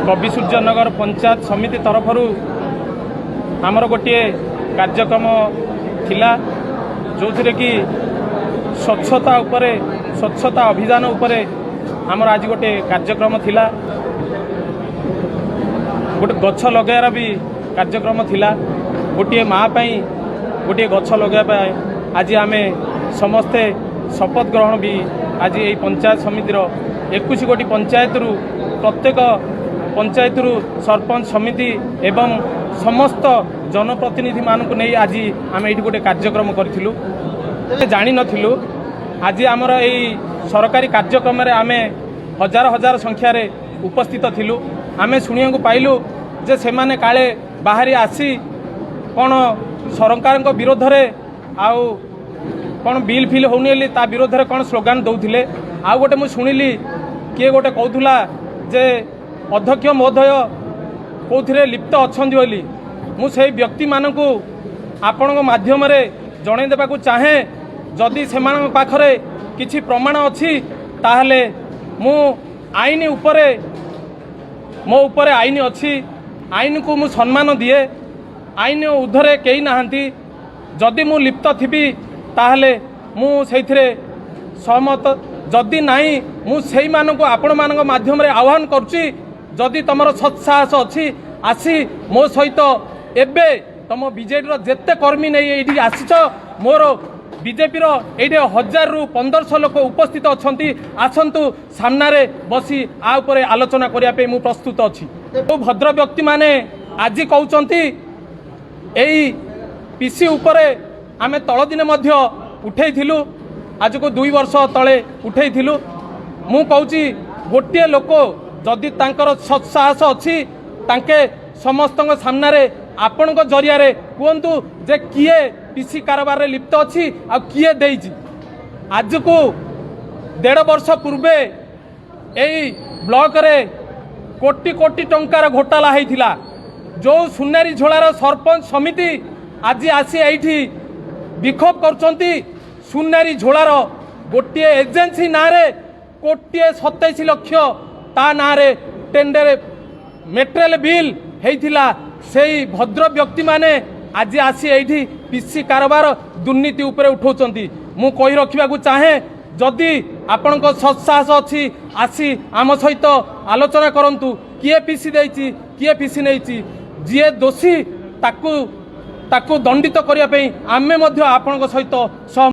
कवि सूर्यनगर पंचायत समिति तरफ आमर गोटे कार्यक्रम थिला जो थे कि स्वच्छता अभियान उपरे आमर आज गोटे कार्यक्रम थिला गोटे गछ लगार भी कार्यक्रम थिला गोटे माँ पाई गोटे गछ लगे आज आम समस्ते शपथ ग्रहण भी आज यही पंचायत समितिर 21 गोटी पंचायत रु प्रत्येक पंचायत रु सरपंच समिति एवं समस्त जनप्रतिनिधि मानक नहीं आज आम ये गोटे कार्यक्रम करूँ जानी नथिलु आज आमर यही सरकारी कार्यक्रम आम हजार हजार संख्यार उपस्थित थिलु आम शुणिया पाइलु जे से माने काले बाहरी आसी कौन सरकार विरोध में आउ कौन बिल फिल होनी ता विरोध में कौन स्लोगान दौले आउ गोटे मुझे शुणिली किए गोटे कहूला जे अध्यक्ष महोदय कौन लिप्त अच्छा बोली मुझे व्यक्ति मानक आपण माध्यम जन देवाक चाहे जदि से पाखरे किछि प्रमाण अच्छी ताहले मु आईन उपरे मो उपरे आईन अच्छी आईन को मु सम्मान दिए आईन उर्धरे कई नाहंती जदि मु लिप्त थी ताहले मु सेथिरे सहमत जदि नाही मु सेई मानक आपण मानक माध्यम रे आह्वान करूची जदि तमर सत्साहस अच्छी आसी मो सहित एबे तम बीजेपी रो जेते कर्मी नहीं एठी आसीछ मोर बीजेपी रो एठी 1000 रु 1500 लोक उपस्थित अछंती आसंतु सामना रे बसी आ ऊपर आलोचना करिया पे मु प्रस्तुत अछि तो भद्र व्यक्ति माने आज कहउचंती एई पीसी उपरे आमे तळ दिने मध्य उठेइथिलु आज को 2 वर्ष तले उठेइथिलु मु कहउची गोटे लोक जदि तांकर सत्साहस अच्छी तांके समस्त सामना रे आपण जरिया रे कहतु जे किए पीसी कारोबार रे लिप्त अच्छी आ किए देइची आज को 1.5 वर्ष पूर्वे एई ब्लॉक रे कोटी कोटी टंकार घोटाला होइथिला जो सुनारी झोलार सरपंच समिति आज आसी एठी विक्षोभ करचंती सुनारी झोलार गोटे एजेंसी ना रे 1.27 लाख ता ना रे टेंडर मेटेरियल बिल हेइथिला सेई भद्र व्यक्ति माने आज आसी एठी पीसी कारोबार दुर्नीति उपरे उठाउचंती मु कहि रखिबा को चाहे जदि आपनको सत्साहस अच्छी आसी आम सहित आलोचना करंतु किए पीसी देइची किए पीसी नेइची जे दोषी ताकू दंडित करिया पे आमे मध्य आपनको सहित